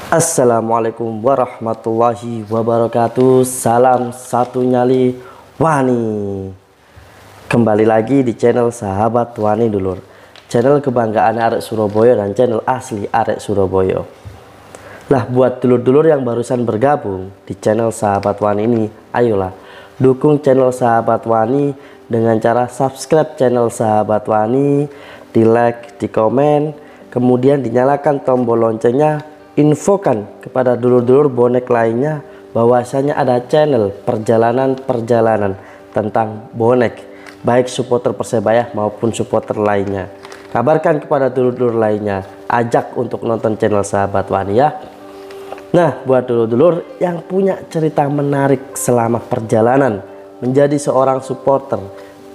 Assalamualaikum warahmatullahi wabarakatuh. Salam satu nyali Wani. Kembali lagi di channel Sahabat Wani dulur, channel kebanggaan arek Surabaya dan channel asli arek Surabaya. Lah buat dulur-dulur yang barusan bergabung di channel Sahabat Wani ini, ayolah dukung channel Sahabat Wani dengan cara subscribe channel Sahabat Wani, di like, di komen, kemudian dinyalakan tombol loncengnya. Infokan kepada dulur-dulur bonek lainnya bahwasanya ada channel perjalanan-perjalanan tentang bonek, baik supporter Persebaya maupun supporter lainnya. Kabarkan kepada dulur-dulur lainnya, ajak untuk nonton channel Sahabat Wani ya. Nah, buat dulur-dulur yang punya cerita menarik selama perjalanan menjadi seorang supporter,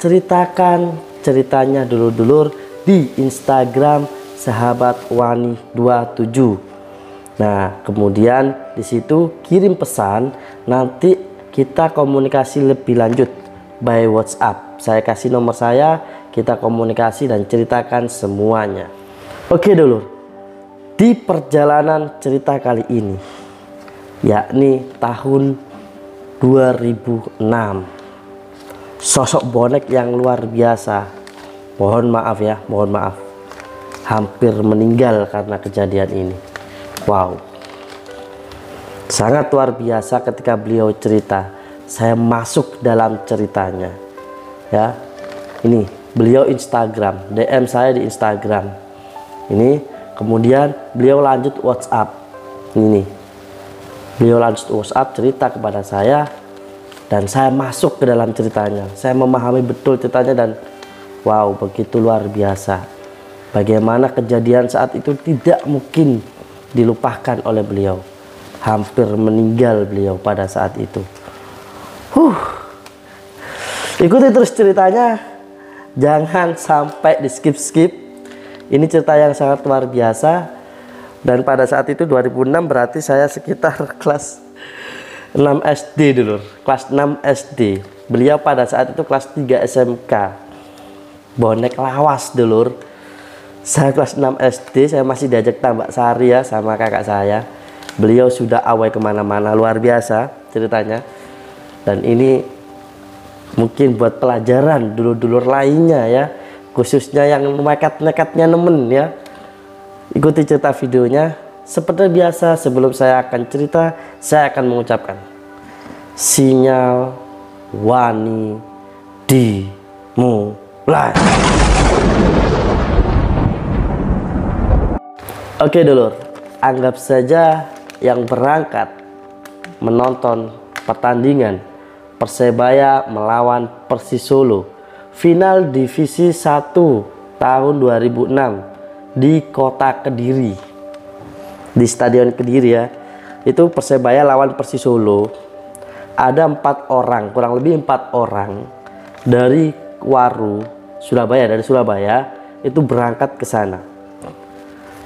ceritakan ceritanya dulur-dulur di Instagram Sahabat Wani 27. Nah, kemudian di situ kirim pesan, nanti kita komunikasi lebih lanjut by WhatsApp. Saya kasih nomor saya, kita komunikasi dan ceritakan semuanya. Oke dulur, di perjalanan cerita kali ini, yakni tahun 2006, sosok bonek yang luar biasa, mohon maaf ya, mohon maaf, hampir meninggal karena kejadian ini. Wow, sangat luar biasa ketika beliau cerita. Saya masuk dalam ceritanya ya. Ini beliau Instagram, DM saya di Instagram ini, kemudian beliau lanjut WhatsApp. Ini beliau lanjut WhatsApp, cerita kepada saya, dan saya masuk ke dalam ceritanya. Saya memahami betul ceritanya dan wow, begitu luar biasa. Bagaimana kejadian saat itu tidak mungkin dilupakan oleh beliau. Hampir meninggal beliau pada saat itu. Ikuti terus ceritanya, jangan sampai di skip-skip. Ini cerita yang sangat luar biasa. Dan pada saat itu 2006 berarti saya sekitar kelas 6 SD dulu. Kelas 6 SD. Beliau pada saat itu kelas 3 SMK. Bonek lawas dulur. Saya kelas 6 SD, saya masih diajak tambak sari ya sama kakak saya. Beliau sudah away kemana-mana, luar biasa ceritanya. Dan ini mungkin buat pelajaran dulur-dulur lainnya ya, khususnya yang nekat-nekatnya nemen ya. Ikuti cerita videonya. Seperti biasa, sebelum saya akan cerita, saya akan mengucapkan sinyal Wani dimulai. Oke dulur, anggap saja yang berangkat menonton pertandingan Persebaya melawan Persis Solo final divisi 1 tahun 2006 di kota Kediri, di Stadion Kediri ya. Itu Persebaya lawan Persis Solo. Ada 4 orang, kurang lebih 4 orang dari Waru Surabaya, dari Surabaya itu berangkat ke sana.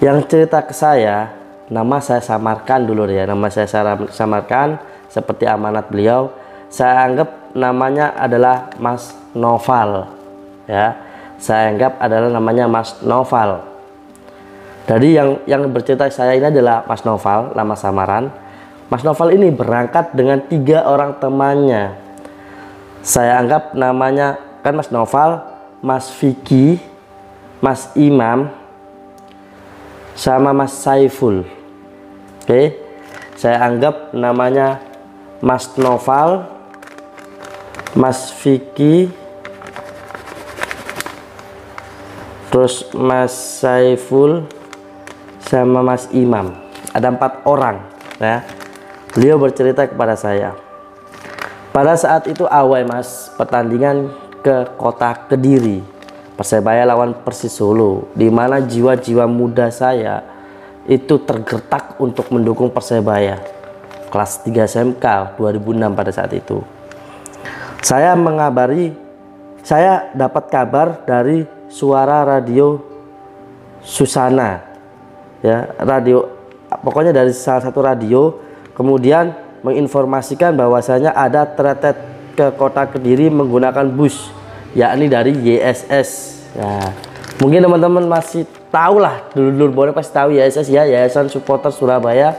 Yang cerita ke saya, nama saya samarkan dulu ya, nama saya samarkan seperti amanat beliau. Saya anggap namanya adalah Mas Noval ya. Saya anggap adalah namanya Mas Noval. Jadi yang bercerita saya ini adalah Mas Noval, nama samaran. Mas Noval ini berangkat dengan 3 orang temannya. Saya anggap namanya kan Mas Noval, Mas Vicky, Mas Imam, sama Mas Saiful. Oke, saya anggap namanya Mas Noval, Mas Vicky, terus Mas Saiful, sama Mas Imam. Ada 4 orang ya. Beliau bercerita kepada saya, pada saat itu awal mas pertandingan ke kota Kediri, Persebaya lawan Persis Solo, di mana jiwa-jiwa muda saya itu tergertak untuk mendukung Persebaya. Kelas 3 SMK 2006 pada saat itu. Saya dapat kabar dari suara radio Susana. Ya, radio pokoknya dari salah satu radio, kemudian menginformasikan bahwasanya ada tretet ke kota Kediri menggunakan bus, yakni dari YSS. Nah, mungkin teman-teman masih tahu lah, dulur-dulur bonek pasti tahu YSS ya, Yayasan Supporter Surabaya.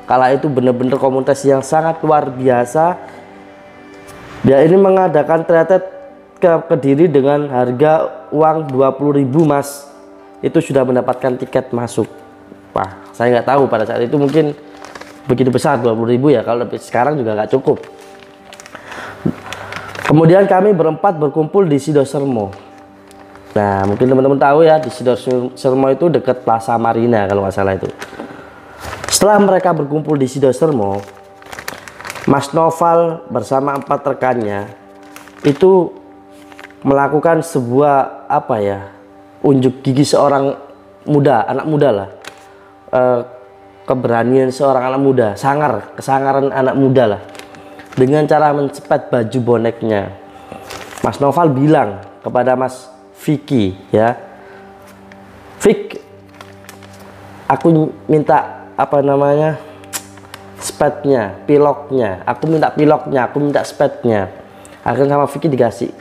Kala itu bener-bener komunitas yang sangat luar biasa. Dia ini mengadakan triathlon ke Kediri dengan harga uang 20.000 Mas. Itu sudah mendapatkan tiket masuk. Wah, saya nggak tahu pada saat itu mungkin begitu besar 20.000 ya, kalau sekarang juga nggak cukup. Kemudian kami berempat berkumpul di Sidosermo. Nah, mungkin teman-teman tahu ya, di Sidosermo itu dekat Plaza Marina kalau nggak salah itu. Setelah mereka berkumpul di Sidosermo, Mas Noval bersama 4 rekannya itu melakukan sebuah apa ya, unjuk gigi seorang muda, anak muda lah, keberanian seorang anak muda, kesangaran anak muda lah, dengan cara mencepet baju boneknya. Mas Noval bilang kepada Mas Vicky ya, Vick, aku minta apa namanya, spetnya, piloknya, aku minta spetnya. Akhirnya sama Vicky dikasih.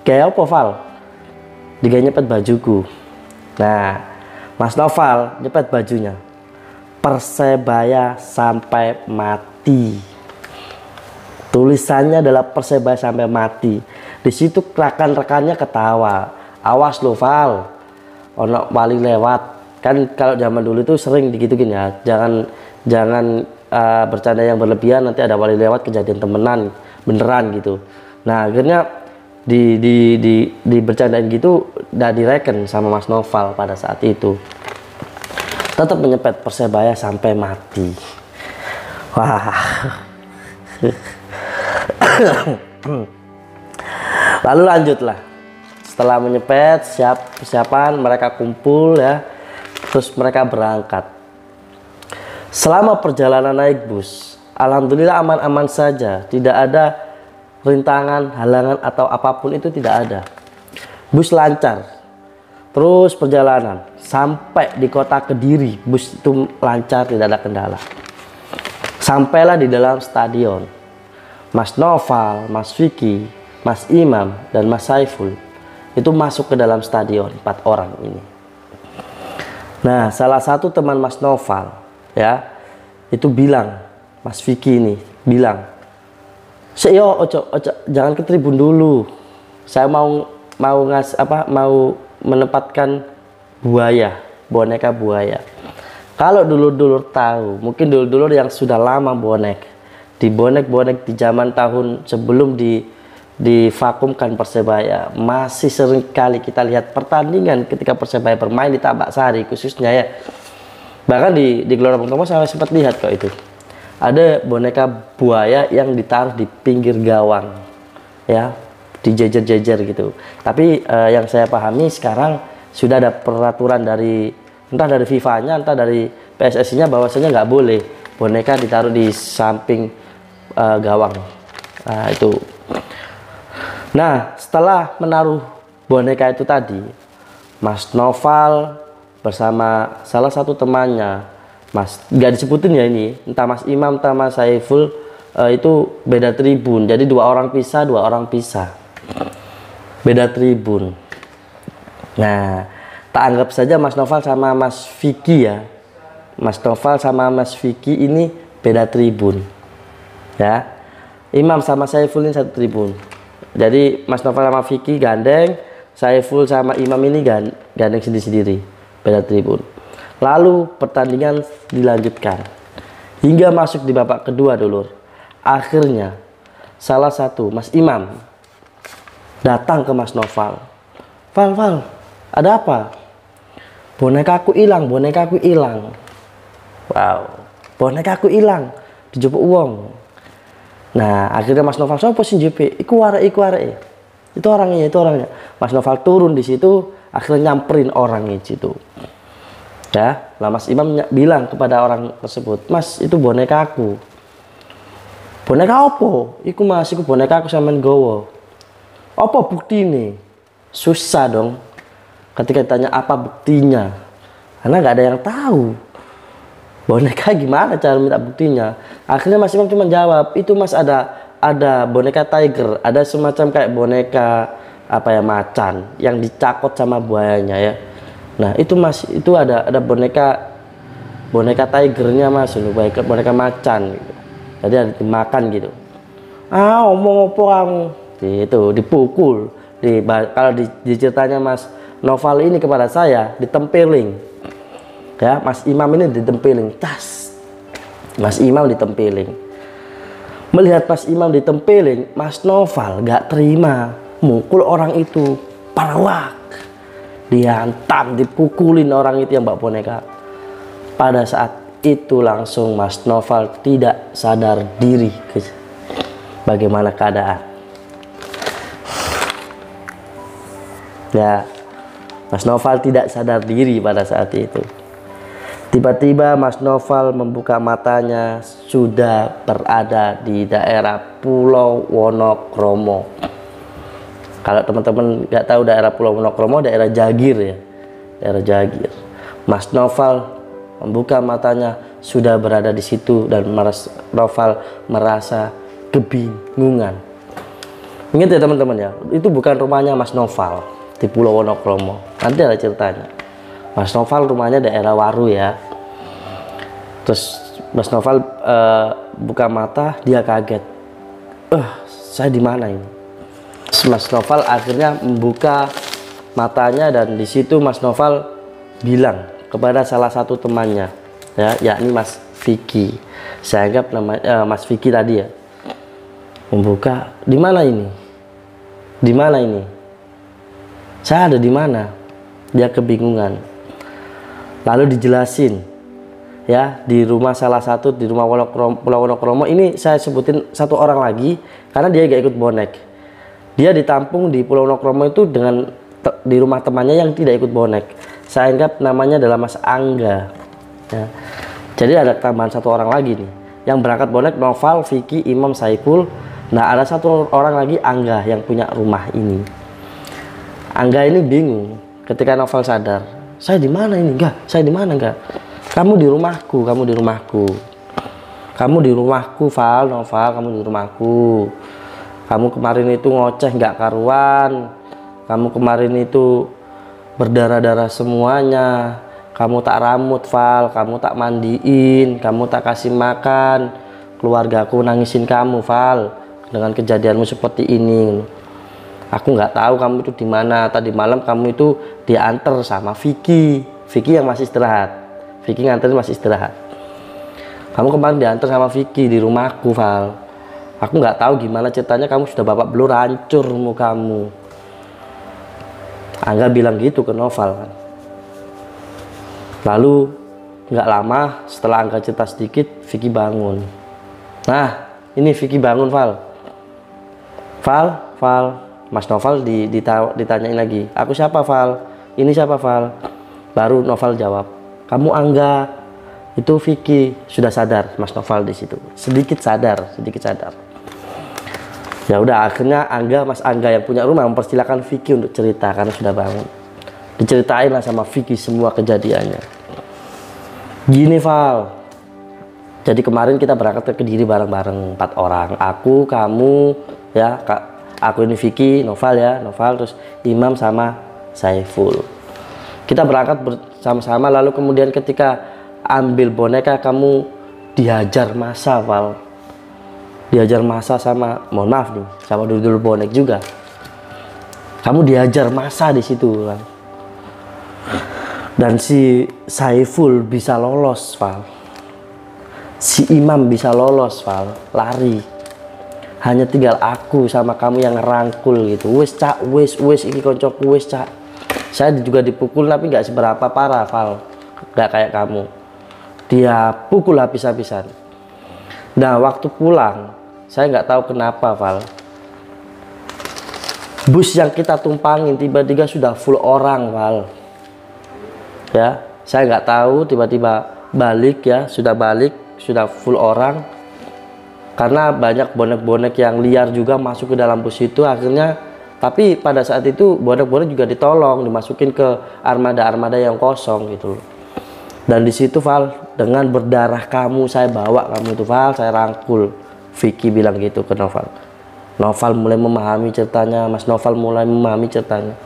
Kayak apa Val? Dia nyepet bajuku. Nah, Mas Noval nyepet bajunya, Persebaya sampai mati. Tulisannya adalah Persebaya sampai mati. Di situ rekan-rekannya ketawa. Awas lo Val, ono wali lewat. Kan kalau zaman dulu itu sering digituin ya. Jangan bercanda yang berlebihan, nanti ada wali lewat, kejadian temenan beneran gitu. Nah, akhirnya di bercandain gitu, udah direken sama Mas Noval pada saat itu. Tetap menyepet Persebaya sampai mati. Wah. Lalu lanjutlah. Setelah menyepet, persiapan, mereka kumpul ya. Terus mereka berangkat. Selama perjalanan naik bus, alhamdulillah aman-aman saja. Tidak ada rintangan, halangan atau apapun, itu tidak ada. Bus lancar. Terus perjalanan sampai di kota Kediri, bus itu lancar, tidak ada kendala. Sampailah di dalam stadion. Mas Noval, Mas Vicky, Mas Imam, dan Mas Saiful itu masuk ke dalam stadion, 4 orang ini. Nah, salah satu teman Mas Noval ya, itu bilang, Mas Vicky ini bilang, ojo, jangan ke tribun dulu. Saya mau menempatkan buaya, boneka buaya. Kalau dulur-dulur tahu, mungkin dulur-dulur yang sudah lama bonek di zaman tahun sebelum divakumkan Persebaya, masih sering kali kita lihat pertandingan ketika Persebaya bermain di Tambak Sari khususnya ya. Bahkan di Gelora Bung Tomo saya sempat lihat kok itu. Ada boneka buaya yang ditaruh di pinggir gawang ya, dijejer-jejer gitu. Tapi yang saya pahami sekarang sudah ada peraturan dari entah dari FIFA-nya, entah dari PSSI-nya, bahwasanya nggak boleh boneka ditaruh di samping gawang. Nah, itu. Nah, setelah menaruh boneka itu tadi, Mas Noval bersama salah satu temannya, Mas, nggak disebutin ya ini, entah Mas Imam, entah Mas Saiful, itu beda tribun. Jadi 2 orang pisah, beda tribun. Nah, tak anggap saja Mas Noval sama Mas Vicky ya. Mas Noval sama Mas Vicky ini beda tribun. Ya. Imam sama Saiful ini satu tribun. Jadi Mas Noval sama Vicky gandeng, Saiful sama Imam ini gandeng sendiri-sendiri, beda tribun. Lalu pertandingan dilanjutkan hingga masuk di babak kedua dulur. Akhirnya salah satu Mas Imam datang ke Mas Noval. Val, ada apa? Bonekaku hilang. Wow, bonekaku hilang, dijupuk uang. Nah, akhirnya Mas Noval, sopo sing JP? Iku arek. Itu orangnya. Mas Noval turun di situ, akhirnya nyamperin orang di situ. Ya, lah Mas Imam bilang kepada orang tersebut, Mas, itu bonekaku. Boneka apa? Iku Mas, iku bonekaku sampean gowo. Apa buktinya? Susah dong. Ketika ditanya apa buktinya, karena nggak ada yang tahu. Boneka gimana cara minta buktinya? Akhirnya Mas Imam cuma jawab, itu Mas ada boneka tiger, ada semacam kayak boneka apa ya, macan yang dicakot sama buayanya ya. Nah itu Mas, itu ada boneka boneka tigernya mas, boneka macan gitu. Jadi ada dimakan gitu. Omong apa kamu gitu, dipukul. Kalau di ceritanya Mas Noval ini kepada saya ditempeling ya, Mas Imam ini ditempeling, tas Mas Imam ditempeling. Melihat Mas Imam ditempeling, Mas Noval gak terima, mukul orang itu, parawak, dihantam, dipukulin orang itu yang bawa boneka. Pada saat itu langsung Mas Noval tidak sadar diri bagaimana keadaan. Ya, Mas Noval tidak sadar diri pada saat itu. Tiba-tiba Mas Noval membuka matanya, sudah berada di daerah Pulau Wonokromo. Kalau teman-teman nggak tahu daerah Pulau Wonokromo, daerah Jagir ya, daerah Jagir. Mas Noval membuka matanya, sudah berada di situ, dan Mas Noval merasa kebingungan. Ingat ya teman-teman ya, itu bukan rumahnya Mas Noval di Pulau Wonokromo. Nanti ada ceritanya. Mas Noval rumahnya daerah Waru ya. Terus Mas Noval buka mata, dia kaget. Saya di mana ini? Mas Noval akhirnya membuka matanya, dan di situ Mas Noval bilang kepada salah satu temannya, ya, yakni Mas Vicky. Saya anggap nama Mas Vicky tadi ya. Membuka, di mana ini? Di mana ini? Saya ada di mana? Dia kebingungan. Lalu dijelasin, ya, di rumah salah satu, di rumah Pulau Wonokromo. Ini saya sebutin satu orang lagi karena dia gak ikut bonek. Dia ditampung di Pulau Wonokromo itu di rumah temannya yang tidak ikut bonek. Saya anggap namanya adalah Mas Angga. Ya. Jadi ada tambahan satu orang lagi nih yang berangkat bonek, Noval, Vicky, Imam, Saiful. Nah, ada satu orang lagi, Angga, yang punya rumah ini. Angga ini bingung ketika Noval sadar. Saya di mana ini? Enggak, saya di mana enggak? Kamu di rumahku, kamu di rumahku. Kamu di rumahku, Val, Noval, kamu di rumahku. Kamu kemarin itu ngoceh nggak karuan. Kamu kemarin itu berdarah-darah semuanya. Kamu tak ramut, Val, kamu tak mandiin, kamu tak kasih makan. Keluargaku nangisin kamu, Val, dengan kejadianmu seperti ini. Aku nggak tahu kamu itu di mana. Tadi malam kamu itu diantar sama Vicky. Vicky yang masih istirahat. Vicky nganterin masih istirahat. Kamu kemarin diantar sama Vicky di rumahku, Val. Aku nggak tahu gimana ceritanya, kamu sudah babak belur, hancur mukamu. Angga bilang gitu ke Noval kan. Lalu nggak lama setelah Angga cerita sedikit, Vicky bangun. Nah, ini Vicky bangun, Val. Val. Mas Noval ditanyain lagi, aku siapa, Val? Ini siapa, Val? Baru Noval jawab, kamu Angga. Itu Vicky. Sudah sadar Mas Noval di situ, sedikit sadar. Ya udah, akhirnya Mas Angga yang punya rumah mempersilahkan Vicky untuk cerita karena sudah bangun. Diceritain lah sama Vicky semua kejadiannya. Gini, Val, jadi kemarin kita berangkat ke Kediri bareng-bareng 4 orang. Aku, kamu, ya, aku ini Vicky, Noval ya, terus Imam sama Saiful. Kita berangkat bersama-sama, lalu kemudian ketika ambil boneka kamu dihajar massa, Val. Dihajar massa sama, mohon maaf nih, sama dulu bonek juga. Kamu dihajar massa di situ, Val. Dan si Saiful bisa lolos, Val. Si Imam bisa lolos, Val, lari. Hanya tinggal aku sama kamu yang ngerangkul gitu. Wes cak, wes iki koncoku, wes cak. Saya juga dipukul tapi nggak seberapa parah, Val. Nggak kayak kamu. Dia pukul habis-habisan. Nah, waktu pulang, saya nggak tahu kenapa, Val. Bus yang kita tumpangin tiba-tiba sudah full orang, Val. Ya, saya nggak tahu, tiba-tiba balik ya, sudah full orang. Karena banyak bonek-bonek yang liar juga masuk ke dalam bus itu akhirnya. Tapi pada saat itu bonek-bonek juga ditolong, dimasukin ke armada-armada yang kosong gitu. Dan di situ, Val, dengan berdarah kamu saya bawa kamu itu, Val, saya rangkul. Vicky bilang gitu ke Noval. Noval mulai memahami ceritanya, Mas Noval mulai memahami ceritanya.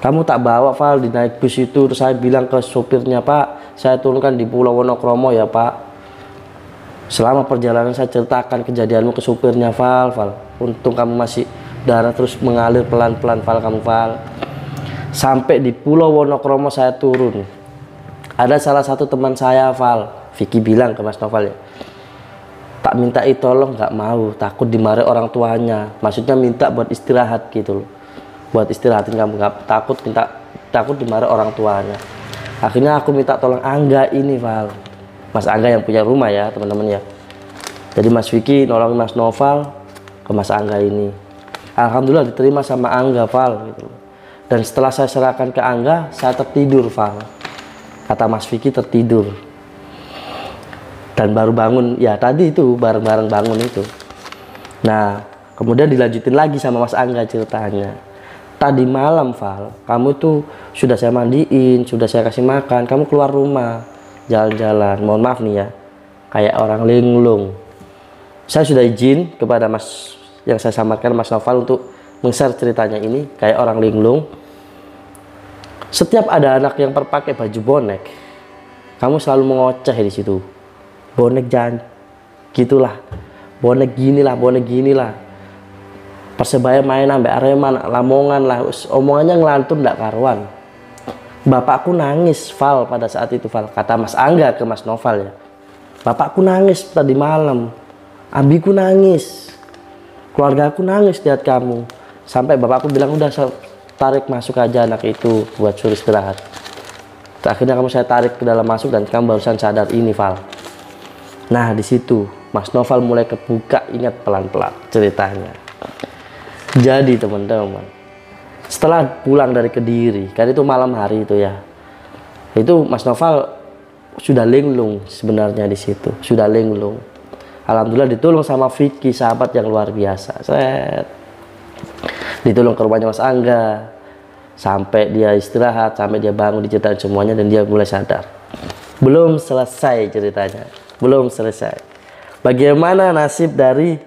Kamu tak bawa, Val, di naik bus itu. Terus saya bilang ke sopirnya, Pak, saya turunkan di Pulau Wonokromo ya Pak. Selama perjalanan saya ceritakan kejadianmu ke supirnya Val. Untung kamu masih darah terus mengalir pelan-pelan Val, kamu Val. Sampai di Pulau Wonokromo saya turun. Ada salah satu teman saya Val, Vicky bilang ke Mas Noval ya, tak minta tolong nggak mau, takut dimarahi orang tuanya. Maksudnya minta buat istirahat gitu loh, buat istirahatin kamu, nggak takut dimarahi orang tuanya. Akhirnya aku minta tolong Angga ini Val, Mas Angga yang punya rumah ya teman-teman ya. Jadi Mas Vicky nolongin Mas Noval ke Mas Angga ini. Alhamdulillah diterima sama Angga Val gitu. Dan setelah saya serahkan ke Angga, saya tertidur Val. Kata Mas Vicky tertidur. Dan baru bangun ya tadi itu, bareng-bareng bangun itu. Nah kemudian dilanjutin lagi sama Mas Angga ceritanya. Tadi malam Val, kamu tuh sudah saya mandiin, sudah saya kasih makan, kamu keluar rumah jalan-jalan, mohon maaf nih ya, kayak orang linglung. Saya sudah izin kepada Mas yang saya samarkan Mas Noval untuk meng-share ceritanya ini kayak orang linglung. Setiap ada anak yang terpakai baju bonek, kamu selalu mengoceh di situ. Bonek jangan gitulah, bonek ginilah. Persebaya main sampai Arema, Lamongan lah, omongannya ngelantun ndak karuan. Bapakku nangis Val pada saat itu Val, kata Mas Angga ke Mas Noval ya. Bapakku nangis tadi malam, abiku nangis, keluarga aku nangis lihat kamu. Sampai bapakku bilang udah tarik masuk aja anak itu buat suruh istirahat. Akhirnya kamu saya tarik ke dalam masuk dan kamu barusan sadar ini Val. Nah di situ Mas Noval mulai kebuka, ingat pelan-pelan ceritanya. Jadi teman-teman, setelah pulang dari Kediri, kan itu malam hari itu ya, itu Mas Noval sudah linglung sebenarnya di situ, sudah linglung. Alhamdulillah ditolong sama Vicky, sahabat yang luar biasa. Ditolong ke rumahnya Mas Angga, sampai dia istirahat, sampai dia bangun, diceritain semuanya dan dia mulai sadar. Belum selesai ceritanya, belum selesai. Bagaimana nasib dari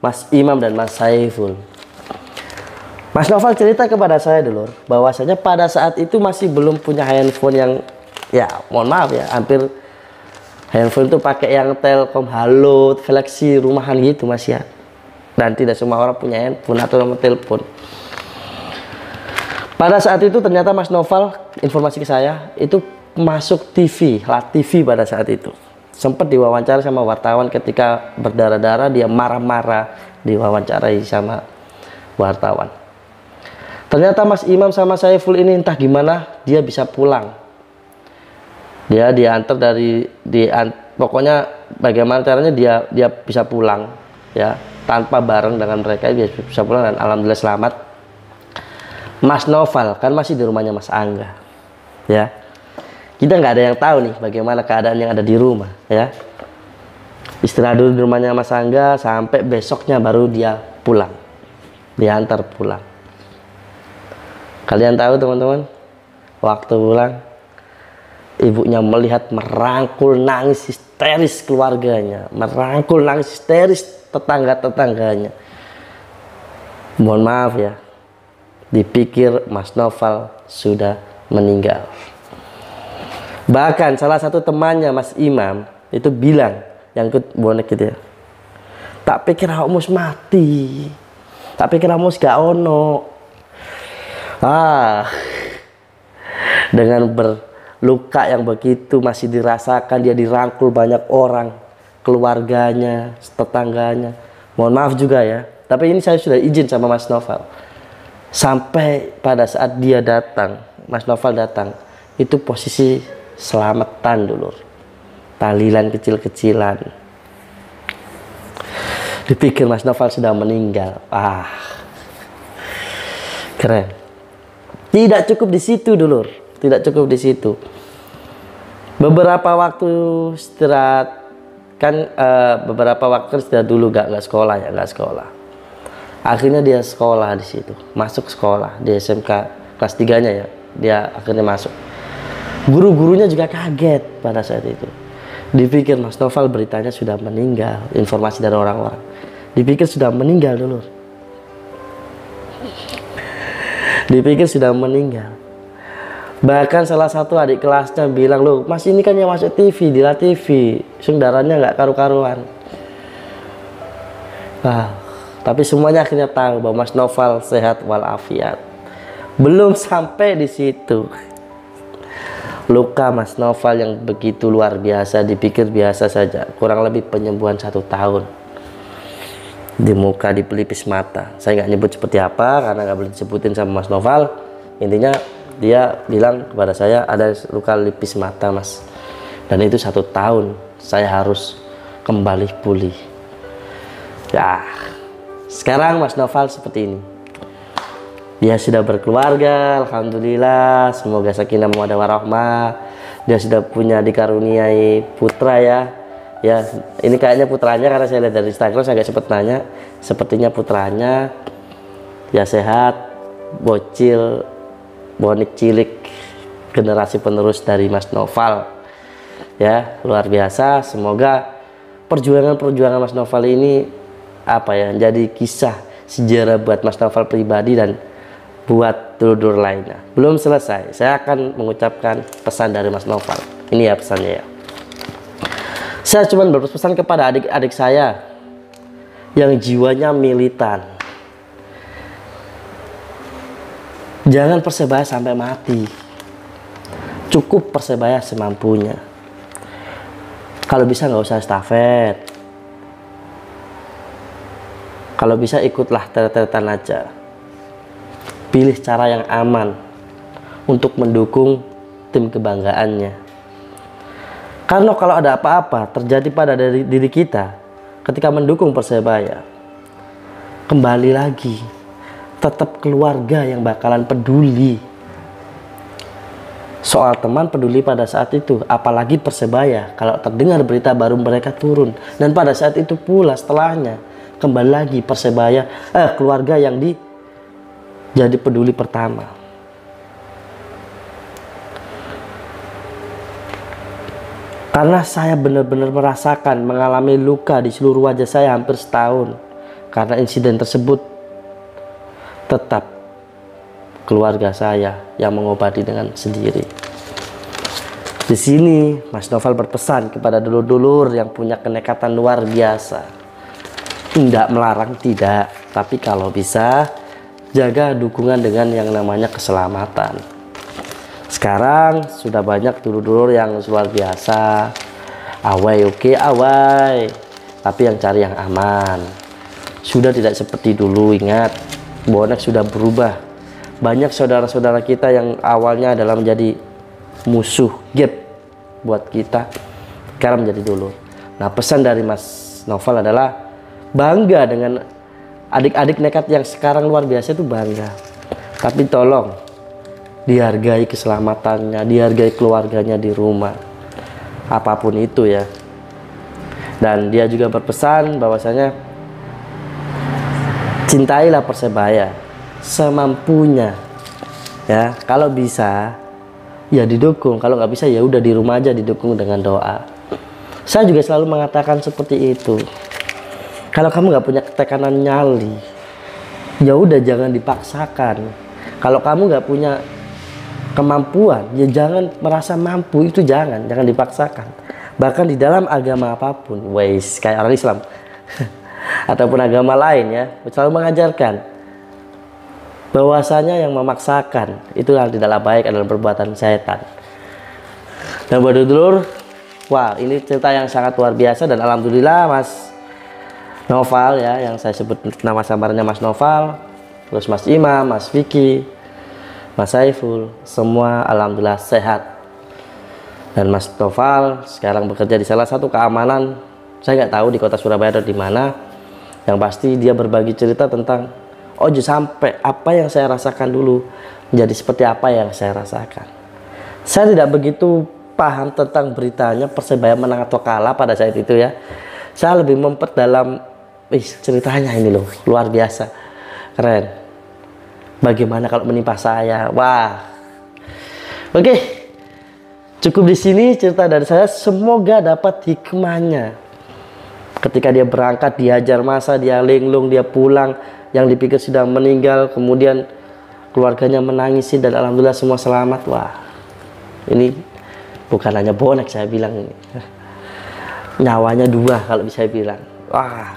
Mas Imam dan Mas Saiful? Mas Noval cerita kepada saya dulu bahwasanya pada saat itu masih belum punya handphone yang ya mohon maaf ya, hampir handphone itu pakai yang Telkom Halo, Galaxy rumahan gitu Mas ya. Dan tidak semua orang punya handphone atau nomor telepon. Pada saat itu ternyata Mas Noval informasi ke saya itu masuk TV, LATV pada saat itu. Sempat diwawancara sama wartawan, ketika berdarah-darah dia marah-marah diwawancarai sama wartawan. Ternyata Mas Imam sama Saiful ini entah gimana dia bisa pulang. Dia diantar pokoknya bagaimana caranya dia bisa pulang ya, tanpa bareng dengan mereka dia bisa pulang dan alhamdulillah selamat. Mas Noval kan masih di rumahnya Mas Angga ya. Kita nggak ada yang tahu nih bagaimana keadaan yang ada di rumah ya. Istirahat dulu di rumahnya Mas Angga sampai besoknya baru dia pulang, diantar pulang. Kalian tahu teman-teman, waktu pulang ibunya melihat merangkul nangis histeris keluarganya, merangkul nangis histeris tetangga-tetangganya. Mohon maaf ya, dipikir Mas Noval sudah meninggal. Bahkan salah satu temannya Mas Imam itu bilang, yang ikut bonek gitu ya, tak pikir kamu mati, tak pikir kamu gak ono. Dengan berluka yang begitu masih dirasakan, dia dirangkul banyak orang, keluarganya, tetangganya. Mohon maaf juga ya, tapi ini saya sudah izin sama Mas Noval. Sampai pada saat dia datang, Mas Noval datang, itu posisi selamatan dulu, tahlilan kecil-kecilan. Dipikir Mas Noval sudah meninggal. Keren. Tidak cukup di situ dulur, tidak cukup di situ. Beberapa waktu istirahat kan, beberapa waktu istirahat dulu nggak sekolah ya, nggak sekolah. Akhirnya dia sekolah di situ, masuk sekolah di SMK kelas 3-nya ya, dia akhirnya masuk. Guru-gurunya juga kaget pada saat itu. Dipikir Mas Noval beritanya sudah meninggal, informasi dari orang-orang. Dipikir sudah meninggal dulur. Dipikir sudah meninggal. Bahkan salah satu adik kelasnya bilang, loh mas ini kan yang masuk TV, di La TV, darahnya nggak karu-karuan. Nah, tapi semuanya akhirnya tahu bahwa Mas Noval sehat walafiat. Belum sampai di situ, luka Mas Noval yang begitu luar biasa, dipikir biasa saja, kurang lebih penyembuhan 1 tahun. Di muka, di pelipis mata. Saya nggak nyebut seperti apa karena nggak boleh disebutin sama Mas Noval. Intinya dia bilang kepada saya ada luka lipis mata mas, dan itu 1 tahun saya harus kembali pulih. Ya, sekarang Mas Noval seperti ini. Dia sudah berkeluarga, alhamdulillah. Semoga sakinah mawaddah warahmah. Dia sudah punya dikaruniai putra ya. Ya, ini kayaknya putranya karena saya lihat dari Instagram, saya agak sempat nanya. Sepertinya putranya ya sehat, bocil, bonik cilik, generasi penerus dari Mas Noval. Ya, luar biasa. Semoga perjuangan Mas Noval ini apa ya, jadi kisah sejarah buat Mas Noval pribadi dan buat dulur-dulur lainnya. Belum selesai, saya akan mengucapkan pesan dari Mas Noval. Ini ya pesannya ya. Saya cuma berpesan kepada adik-adik saya yang jiwanya militan. Jangan persebaya sampai mati. Cukup persebaya semampunya. Kalau bisa nggak usah estafet. Kalau bisa ikutlah teret-teretan aja. Pilih cara yang aman untuk mendukung tim kebanggaannya. Karena kalau ada apa-apa terjadi pada diri kita ketika mendukung Persebaya, kembali lagi tetap keluarga yang bakalan peduli. Soal teman peduli pada saat itu, apalagi Persebaya. Kalau terdengar berita baru mereka turun, dan pada saat itu pula setelahnya kembali lagi Persebaya, keluarga yang jadi peduli pertama. Karena saya benar-benar merasakan, mengalami luka di seluruh wajah saya hampir setahun karena insiden tersebut. Tetap keluarga saya yang mengobati dengan sendiri. Di sini Mas Noval berpesan kepada dulur-dulur yang punya kenekatan luar biasa. Tidak melarang, tidak, tapi kalau bisa jaga dukungan dengan yang namanya keselamatan. Sekarang sudah banyak dulur-dulur yang luar biasa. Awai, oke, awai. Tapi yang cari yang aman. Sudah tidak seperti dulu, ingat. Bonek sudah berubah. Banyak saudara-saudara kita yang awalnya adalah menjadi musuh, gap buat kita, sekarang menjadi dulur. Nah, pesan dari Mas Noval adalah bangga dengan adik-adik nekat yang sekarang luar biasa itu, bangga. Tapi tolong dihargai keselamatannya, dihargai keluarganya di rumah, apapun itu ya. Dan dia juga berpesan bahwasanya cintailah Persebaya semampunya ya. Kalau bisa ya didukung, kalau nggak bisa ya udah di rumah aja, didukung dengan doa. Saya juga selalu mengatakan seperti itu. Kalau kamu nggak punya ketekanan nyali, ya udah jangan dipaksakan. Kalau kamu nggak punya kemampuan, ya jangan merasa mampu, itu jangan dipaksakan. Bahkan di dalam agama apapun, wais, kayak orang Islam ataupun agama lain ya, selalu mengajarkan bahwasanya yang memaksakan itu hal tidaklah baik, adalah perbuatan setan. Dan buat dulur, wah ini cerita yang sangat luar biasa, dan alhamdulillah Mas Noval ya, yang saya sebut nama samarnya Mas Noval, terus Mas Imam, Mas Vicky, Mas Saiful, semua alhamdulillah sehat. Dan Mas Noval sekarang bekerja di salah satu keamanan, saya nggak tahu di kota Surabaya atau di mana. Yang pasti dia berbagi cerita tentang sampai apa yang saya rasakan dulu menjadi seperti apa yang saya rasakan. Saya tidak begitu paham tentang beritanya Persebaya menang atau kalah pada saat itu ya. Saya lebih memperdalam ceritanya, ini loh luar biasa, keren. Bagaimana kalau menimpa saya? Wah. Oke. Cukup di sini cerita dari saya. Semoga dapat hikmahnya. Ketika dia berangkat, dihajar masa, dia linglung, dia pulang, yang dipikir sudah meninggal, kemudian keluarganya menangisi, dan alhamdulillah semua selamat. Wah. Ini bukan hanya bonek, saya bilang ini nyawanya 2 kalau bisa bilang. Wah,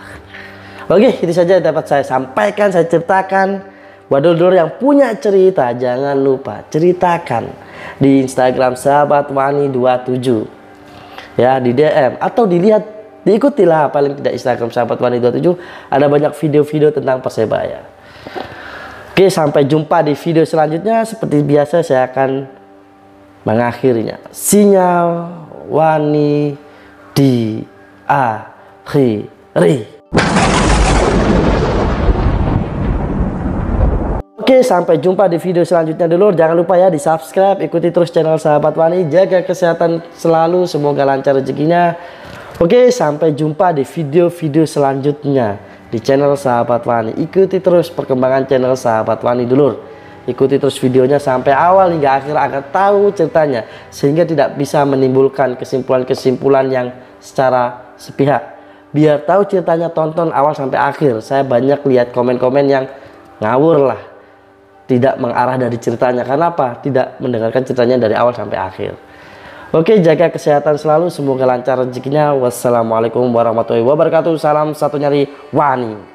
oke, itu saja dapat saya sampaikan, saya ceritakan. Buat dulur yang punya cerita, jangan lupa ceritakan di Instagram Sahabat Wani 27 ya, di DM atau dilihat, diikutilah paling tidak Instagram Sahabat Wani 27, ada banyak video-video tentang Persebaya. Oke, sampai jumpa di video selanjutnya. Seperti biasa saya akan mengakhirinya. Sinyal Wani di akhiri. Oke, sampai jumpa di video selanjutnya dulu. Jangan lupa ya di subscribe, ikuti terus channel Sahabat Wani, jaga kesehatan selalu, semoga lancar rezekinya. Oke, sampai jumpa di video-video selanjutnya di channel Sahabat Wani. Ikuti terus perkembangan channel Sahabat Wani dulur. Ikuti terus videonya sampai awal hingga akhir agar tahu ceritanya, sehingga tidak bisa menimbulkan kesimpulan-kesimpulan yang secara sepihak. Biar tahu ceritanya, tonton awal sampai akhir. Saya banyak lihat komen-komen yang ngawur lah, tidak mengarah dari ceritanya. Karena apa? Tidak mendengarkan ceritanya dari awal sampai akhir. Oke, jaga kesehatan selalu, semoga lancar rezekinya. Wassalamualaikum warahmatullahi wabarakatuh. Salam satu nyali Wani.